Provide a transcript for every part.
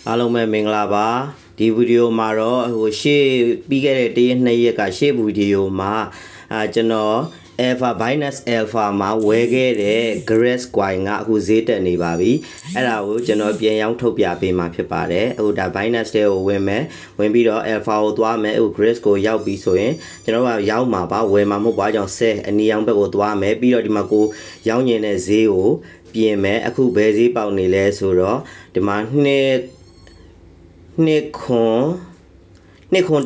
အားလုံးပဲမင်္ဂလာပါဒီဗီဒီယိုမှာတော့ရှေ့ပြီးခဲ့တဲ့တရက်2ရက်ကရှေ့ဗီဒီယိုမှာကျွန်တော် Alpha Binance Alpha မှာဝယ်ခဲ့တဲ့ Grass Coin ကအခုဈေးတက်နေပါပြီအဲ့ဒါကိုကျွန်တော်ပြန်ရောင်းထုတ်ပြပေးမှာဖြစ်ပါတယ်အခုဒါ Binance တဲ့ကိုဝင်မယ်ဝင်ပြီးတော့ Alpha ကိုသွားမယ်အခု Grass ကိုရောက်ပြီးဆိုရင်ကျွန်တော်ကရောက်မှာပါဝယ်မှာမဟုတ်ပါကြောင့်10အနီရောင်ဘက်ကိုသွားမယ်ပြီးတော့ဒီမှာကိုရောင်းညင်တဲ့ဈေးကိုပြင်မယ်အခုဘယ်ဈေးပေါက်နေလဲဆိုတော့ဒီမှာနှစ်ခွန်1နဲ့2ခွ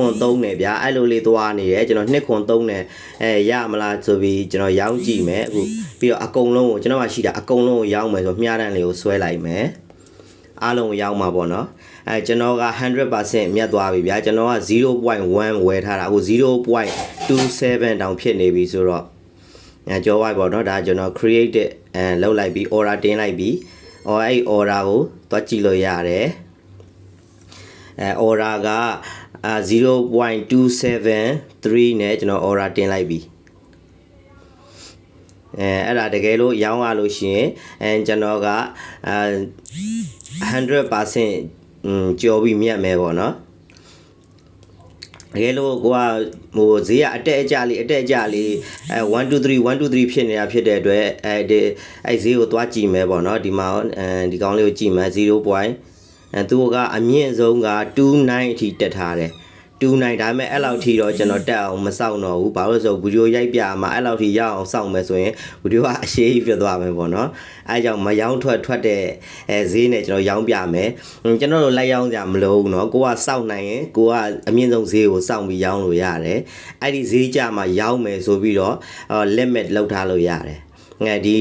န်3နဲ့ဗျာအဲ့လိုလေးသွားနေတယ်ကျွန်တော်2ခွန်3နဲ့ရမလားဆိုပြီးကျွန်တော်ရောင်းကြည့်မယ်အခုပြီးတော့အကုန်လုံးကိုကျွန်တော်ကရှိတာအကုန်လုံးကိုရောင်းမယ်ဆိုမြားတန်းလေးကိုဆွဲလိုက်မယ်အားလုံးကိုရောင်းမှာပေါ့နော်ကျွန်တော်က 100% မြတ်သွားပြီဗျာကျွန်တော်က 0.1 ဝယ်ထားတာအခု 0.27 တောင်ဖြစ်နေပြီဆိုတော့ကြော်ဝိုက်ပေါ့နော်ဒါကျွန်တော် create လောက်လိုက်ပြီး order တင်းလိုက်ပြီးအဲ့ order ကိုသွားကြည့်လို့ရတယ်order က0.273 နဲ့ကျွန်တော် order တင်လိုက်ပြီအဲ့ဒါတကယ်လို့ရောင်းရလို့ရှိရင်ကျွန်တော်က100% ကြော်ပြီးမြတ်မယ်ပေါ့နော်တကယ်လို့ကိုကဈေးကအတက်အကျလေး1 2 3ဖြစ်နေတာဖြစ်တဲ့အတွက်အဲ့ဈေးကိုသွားကြည့်မယ်ပေါ့နော်ဒီမှာဒီကောင်လေးကိုကြည့်မယ်0. သူကအမြင့်ဆုံးက29အထိတက်ထားတယ်29ဒါပေမဲ့အဲ့လောက်ထိတော့ကျွန်တော်တက်အောင်မစောင့်တော့ဘူးဘာလို့လဲဆိုဗီဒီယိုရိုက်ပြမှာအဲ့လောက်ထိရအောင်စောင့်မယ်ဆိုရင်ဗီဒီယိုကအရှေ့ကြီးဖြစ်သွားမယ်ပေါ့နော်အဲကြောင့်မရောင်းထွက်တဲ့ဈေးနဲ့ကျွန်တော်ရောင်းပြမယ်ကျွန်တော်တို့လိုက်ရောင်းကြမလို့နော်ကိုကစောင့်နိုင်ရင်ကိုကအမြင့်ဆုံးဈေးကိုစောင့်ပြီးရောင်းလို့ရတယ်အဲ့ဒီဈေးကြမှာရောင်းမယ်ဆိုပြီးတော့ limit လောက်ထားလို့ရတယ်ဒီ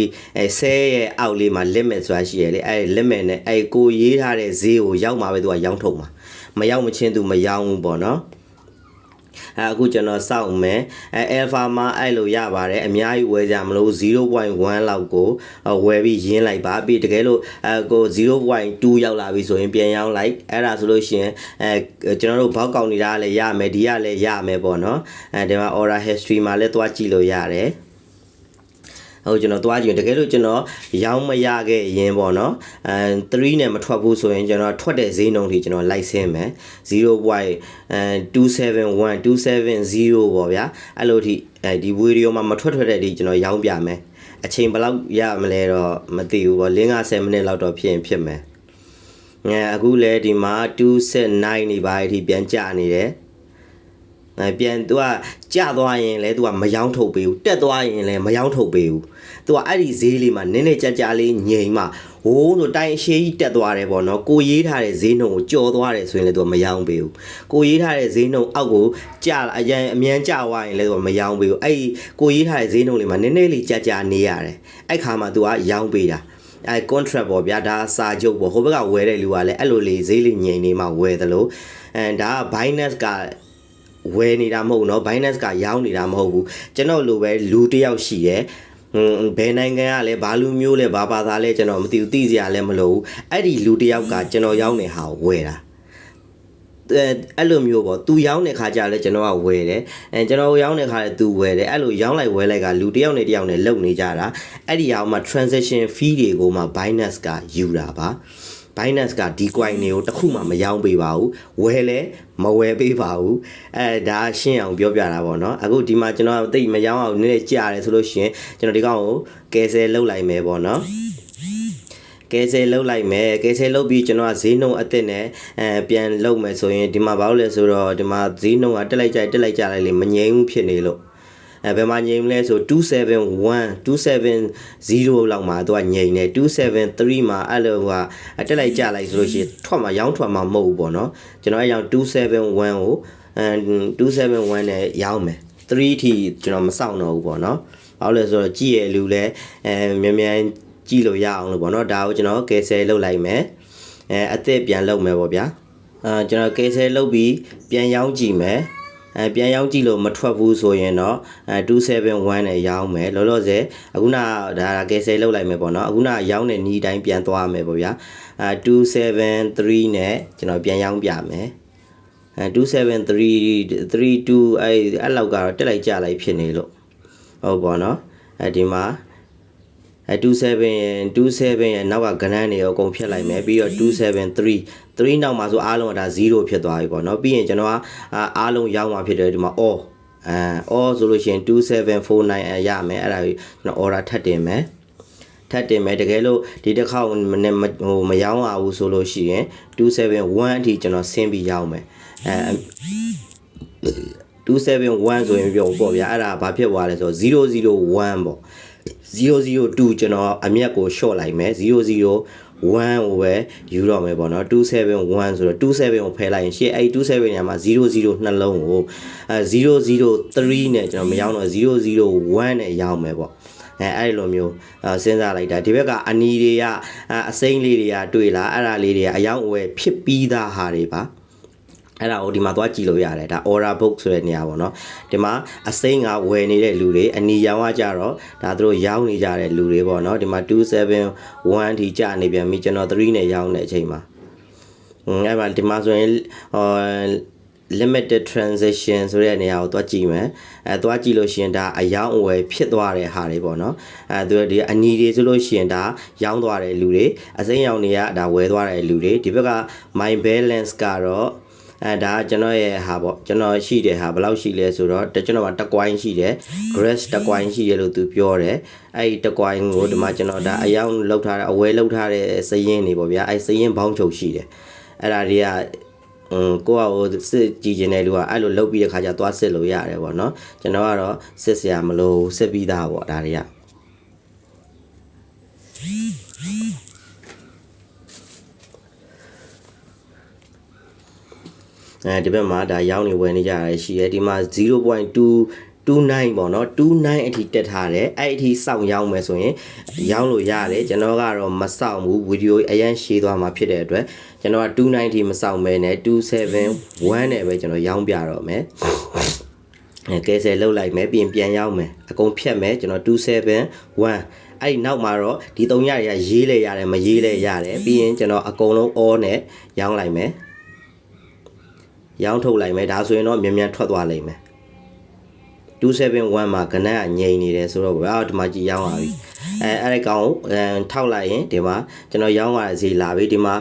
ဆဲရဲ့အောက်လေးမှာ limit ဆိုတာရှိရလေအဲ့ limit နဲ့အဲ့ကိုရေးထားတဲ့ဈေးကိုရောက်မှာပဲသူကရောင်းထုတ်မှာမရောက်မချင်းသူမရောင်းဘူးပေါ့နော်အခုကျွန်တော်စောင့်မယ်alpha မှာအဲ့လိုရပါတယ်အများကြီးဝယ်ကြမလို့ 0.1 လောက်ကိုဝယ်ပြီးရင်းလိုက်ပါပြီးတကယ်လို့ကို 0.2 ရောက်လာပြီဆိုရင်ပြန်ရောင်းလိုက်အဲ့ဒါဆိုလို့ရှိရင်ကျွန်တော်တို့ဘောက်ကောင်နေတာလည်းရမယ်ဒီကလည်းရမယ်ပေါ့နော်ဒီမှာ order history မှာလည်းသွားကြည့်လို့ရတယ်ဟုတ်ကျွန်တော်သွားကြည့်တကယ်လို့ကျွန်တော်ရောင်းမရခဲ့ရင်ပေါ့နော်3နဲ့မထွက်ဘူးဆိုရင်ကျွန်တော်ထွက်တဲ့ဈေးနှုန်းထိကျွန်တော်လိုက်ဆင်းမယ် 0.271 ပေါ့ဗျာအဲ့လိုထိဒီဗီဒီယိုမှာမထွက်တဲ့ဒီကျွန်တော်ရောင်းပြမယ်အချိန်ဘယ်လောက်ရမလဲတော့မသိဘူးပေါ့5-10မိနစ်လောက်တော့ဖြစ်မယ်အခုလဲဒီမှာ279နေပါအထိပြန်ကျနေတယ်ပြန်သူကကျသွားရင်လဲသူကမယောင်းထုတ်ပေးဘူးတက်သွားရင်လဲမယောင်းထုတ်ပေးဘူးသူကအဲ့ဒီဈေးလေးမှာနည်းနည်းကြလေးငြိမ်မှဟိုးဆိုတိုင်းရှေးကြီးတက်သွားတယ်ပေါ့နော်ကိုရေးထားတဲ့ဈေးနှုန်းကိုကြော်သွားတယ်ဆိုရင်လဲသူကမယောင်းပေးဘူးကိုရေးထားတဲ့ဈေးနှုန်းအောက်ကိုကျအမြန်ကျသွားရင်လဲသူကမယောင်းပေးဘူးအဲ့ကိုရေးထားတဲ့ဈေးနှုန်းလေးမှာနည်းနည်းလေးကြနေရတယ်အဲ့ခါမှာသူကယောင်းပေးတာcontract ပေါ့ဗျာဒါစာချုပ်ပေါ့ဟိုဘက်ကဝယ်တဲ့လူကလည်းအဲ့လိုလေးဈေးလေးငြိမ်နေမှဝယ်သလိုဒါက Binance ကဝယ်နေတာမဟုတ်နော် Binance ကရောင်းနေတာမဟုတ်ဘူးကျွန်တော်လိုပဲလူတယောက်ရှိတယ်ဘယ်နိုင်ငံကလဲဘာလူမျိုးလဲဘာဘာသာလဲကျွန်တော်မသိဘူးသိစရာလည်းမလိုဘူးအဲ့ဒီလူတယောက်ကကျွန်တော်ရောင်းနေဟာကိုဝယ်တာအဲ့လိုမျိုးပေါ့သူရောင်းတဲ့ခါကျလဲကျွန်တော်ကဝယ်တယ်ကျွန်တော်ရောင်းတဲ့ခါလဲသူဝယ်တယ်အဲ့လိုရောင်းလိုက်ဝယ်လိုက်ကလူတယောက်နဲ့တယောက်နဲ့လုံနေကြတာအဲ့ဒီအောင်မှာ transaction fee တွေကိုမှ Binance ကယူတာပါBinance ကဒီ coin တွေကိုတခုမှမရောင်းပေးပါဘူးဝယ်လဲမဝယ်ပေးပါဘူးဒါရှင်းအောင်ပြောပြတာပေါ့နော်အခုဒီမှာကျွန်တော်သိမရောင်းအောင်နည်းနည်းကြားတယ်ဆိုလို့ရှိရင်ကျွန်တော်ဒီကောင်ကိုကယ်ဆယ်လုပ်လိုက်မယ်ပေါ့နော်ကယ်ဆယ်လုပ်လိုက်မယ်ကယ်ဆယ်လုပ်ပြီးကျွန်တော်ကဈေးနှုန်းအသစ်နဲ့ပြန်လုပ်မယ်ဆိုရင်ဒီမှာဘာလို့လဲဆိုတော့ဒီမှာဈေးနှုန်းကတက်လိုက်ကြလိုက်လေမငြိမ်ဘူးဖြစ်နေလို့ဘယ်မှာငြိမ်မလဲဆို270လောက်မှာသူကငြိမ်နေ273မှာအဲ့လိုကတက်လိုက်ကြလိုက်ဆိုလို့ရှိရင်ထွက်မှာရောင်းထွက်မှာမဟုတ်ဘူးပေါ့နော်ကျွန်တော်အဲ့ကြောင့်271ကို271နဲ့ရောင်းမယ်3ထိကျွန်တော်မစောင့်တော့ဘူးပေါ့နော်ဘာလို့လဲဆိုတော့ကြည့်ရလူလဲမြန်ကြည့်လို့ရအောင်လို့ပေါ့နော်ဒါကိုကျွန်တော်ကယ်ဆယ်လုပ်လိုက်မယ်အသစ်ပြန်လုပ်မယ်ပေါ့ဗျာကျွန်တော်ကယ်ဆယ်လုပ်ပြီးပြန်ရောင်းကြည့်မယ်ပြန်ရောင်းကြည့်လို့မထွက်ဘူးဆိုရင်တော့271နဲ့ရောင်းမယ်လောလောဆယ်အခုနဒါကယ်ဆယ်လုပ်လိုက်မယ်ပေါ့နော်အခုနရောင်းတဲ့နီးတိုင်းပြန်သွားမယ်ပေါ့ဗျာ273နဲ့ကျွန်တော်ပြန်ရောင်းပြမယ်27332အဲ့လောက်ကတော့တက်လိုက်ကြလိုက်ဖြစ်နေလို့ဟုတ်ပေါ့နော်ဒီမှာ 27ရဲ့နောက်ကကဏ္ဍတွေရောအကုန်ဖြတ်လိုက်မယ်ပြီးတော့273နောက်မှာဆိုအားလုံးကဒါ0ဖြစ်သွားပြီပေါ့နော်ပြီးရင်ကျွန်တော်ကအားလုံးရောက်မှာဖြစ်တယ်ဒီမှာ all ဆိုလို့ရှိရင်2749ရမယ်အဲ့ဒါကိုကျွန်တော် order ထပ်တင်မယ်တကယ်လို့ဒီတစ်ခေါက်မရောင်းအောင်ဆိုလို့ရှိရင်271အထိကျွန်တော်ဆင်းပြီးရောက်မယ်271ဆိုရင်ပြောပေါ့ဗျာအဲ့ဒါဘာဖြစ်သွားလဲဆိုတော့001ပေါ့002ကျွန်တော်အမြတ်ကို short လိုက်မယ်001ကိုပဲယူတော့မယ်ပေါ့နော်271ဆိုတော့27ကိုဖယ်လိုက်ရင်ရှေ့အဲ့27နေရာမှာ00နှလုံးကို003နဲ့ကျွန်တော်မရောက်တော့001နဲ့ရောက်မယ်ပေါ့အဲ့လိုမျိုးစဉ်းစားလိုက်တာဒီဘက်ကအနီတွေကအစိမ့်လေးတွေကတွေ့လာအဲ့ဒါလေးတွေကအယောင်အဝယ်ဖြစ်ပြီးသားဟာတွေပါအဲ့ဒါကိုဒီမှာသွားကြည့်လို့ရတယ်ဒါ order book ဆိုတဲ့နေရာပေါ့နော်ဒီမှာအစိမ့်ကဝယ်နေတဲ့လူတွေအနီရောင်ကကြတော့ဒါသူတို့ရောင်းနေကြတဲ့လူတွေပေါ့နော်ဒီမှာ271ထိကြာနေပြန်ပြီကျွန်တော်3နဲ့ရောင်းတဲ့အချိန်မှာအဲ့မှာဒီမှာဆိုရင်limited transaction ဆိုတဲ့နေရာကိုသွားကြည့်မယ်သွားကြည့်လို့ရှိရင်ဒါအယောင်အဝယ်ဖြစ်သွားတဲ့ဟာတွေပေါ့နော်သူဒီအနီတွေဆိုလို့ရှိရင်ဒါရောင်းသွားတဲ့လူတွေအစိမ်းရောင်တွေကဒါဝယ်သွားတဲ့လူတွေဒီဘက်က my balance ကတော့ဒါကျွန်တော်ရဲ့ဟာပေါ့ကျွန်တော်ရှိတဲ့ဟာဘယ်လောက်ရှိလဲဆိုတော့ကျွန်တော်ကတစ်ကွိုင်းရှိတယ် grass တစ်ကွိုင်းရှိတယ်လို့သူပြောတယ်အဲ့ဒီတစ်ကွိုင်းကိုဒီမှာကျွန်တော်ဒါအယောင်လောက်ထားတဲ့အဝယ်လောက်ထားတဲ့စရင်းတွေပေါ့ဗျာအဲ့စရင်းဘောင်းချုပ်ရှိတယ်အဲ့ဒါတွေကကိုယ့်ဟာကိုစစ်ကြည့်နေတယ်လို့ကအဲ့လိုလုပ်ပြီးတဲ့ခါကျသွားစစ်လို့ရတယ်ပေါ့နော်ကျွန်တော်ကတော့စစ်စရာမလိုစစ်ပြီးသားပေါ့ဒါတွေကဒီဘက်မှာဒါရောင်းနေဝယ်နေကြရရှိရဲဒီမှာ0.229ပေါ့နော်29အထိတက်ထားတယ်အဲ့အထိစောင့်ရောင်းမယ်ဆိုရင်ရောင်းလို့ရတယ်ကျွန်တော်ကတော့မစောင့်ဘူးဗီဒီယိုအရင်ရှေးသွားမှာဖြစ်တဲ့အတွက်ကျွန်တော်က29အထိမစောင့်မဲနဲ့271နဲ့ပဲကျွန်တော်ရောင်းပြတော့မယ်ကဲဆယ်လောက်လိုက်မယ်ပြင်ပြန်ရောင်းမယ်အကုန်ဖြတ်မယ်ကျွန်တော်271အဲ့ဒီနောက်မှာတော့ဒီ3ရတွေကရေးလဲရတယ်မရေးလဲရတယ်ပြီးရင်ကျွန်တော်အကုန်လုံး all နဲ့ရောင်းလိုက်မယ်ရောင်းထုတ်လိုက်မယ်ဒါဆိုရင်တော့မြန်ထွက်သွားလိမ့်မယ်271မှာကဏ္ဍကငြိမ်နေတယ်ဆိုတော့ဒီမှာကြည့်ရောင်းပါပြီအဲ့ဒီကောင်ထောက်လိုက်ရင်ဒီမှာကျွန်တော်ရောင်းရတဲ့ဈေးလာပြီဒီမှာ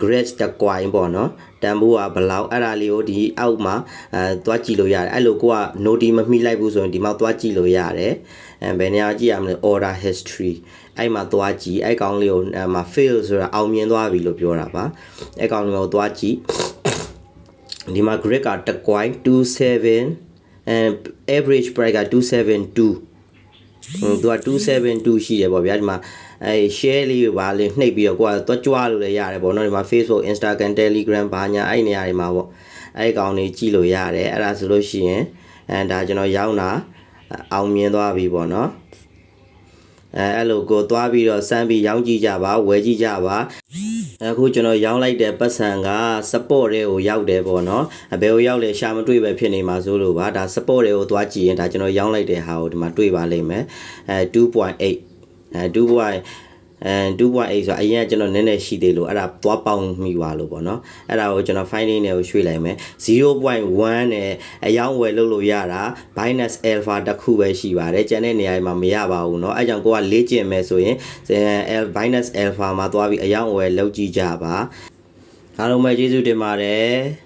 grade တကွိုင်းပေါ့နော်တန်ဖိုးကဘလောက်အဲ့ဒါလေးကိုဒီအောက်မှာသွားကြည့်လို့ရတယ်အဲ့လိုကိုက note မမိလိုက်ဘူးဆိုရင်ဒီမှာသွားကြည့်လို့ရတယ်ဘယ်နေရာကြည့်ရမလဲ order history အဲ့မှာသွားကြည့်အဲ့ကောင်လေးကိုမှာ fail ဆိုတာအောင်မြင်သွားပြီလို့ပြောတာပါအဲ့ကောင်လေးကိုသွားကြည့်ဒီမှာ grid ကတကွိုင်း27 average price က272သူက272ရှိတယ်ပေါ့ဗျာဒီမှာshare လေးကိုပါလေးနှိပ်ပြီးတော့ကိုကသွားကြွားလို့လည်းရတယ်ပေါ့နော်ဒီမှာ Facebook Instagram Telegram ဘာညာအဲ့နေရာတွေမှာပေါ့အဲ့ကောင်တွေကြည့်လို့ရတယ်အဲ့ဒါဆိုလို့ရှိရင်ဒါကျွန်တော်ရောင်းတာအောင်မြင်သွားပြီပေါ့နော်အဲ့လိုကိုသွားပြီးတော့စမ်းပြီးရောင်းကြည့်ကြပါဝယ်ကြည့်ကြပါအခုကျွန်တော်ရောင်းလိုက်တဲ့ပတ်စံက support တွေကိုရောက်တယ်ပေါ့နော်ဘယ်ကိုရောက်လဲရှာမတွေ့ပဲဖြစ်နေမှာဆိုလို့ပါဒါ support တွေကိုသွားကြည့်ရင်ဒါကျွန်တော်ရောင်းလိုက်တဲ့ဟာကိုဒီမှာတွေ့ပါလိမ့်မယ်2.8 2.8ဆိုအရင်ကကျွန်တော်နည်းနည်းရှိသေးလို့အဲ့ဒါသွားပေါင်းမိပါလို့ပေါ့နော်အဲ့ဒါကိုကျွန်တော် finding တွေကိုရွှေ့လိုက်မယ် 0.1 နဲ့အယောင်းဝယ်လုပ်လို့ရတာ Binance Alpha တစ်ခုပဲရှိပါတယ်ကျန်တဲ့နေရာတွေမှာမရပါဘူးเนาะအဲ့ကြောင့်ကိုကလေ့ကျင့်မယ်ဆိုရင် Binance Alpha မှာသွားပြီးအယောင်းဝယ်လုပ်ကြည့်ကြပါအားလုံးပဲကျေးဇူးတင်ပါတယ်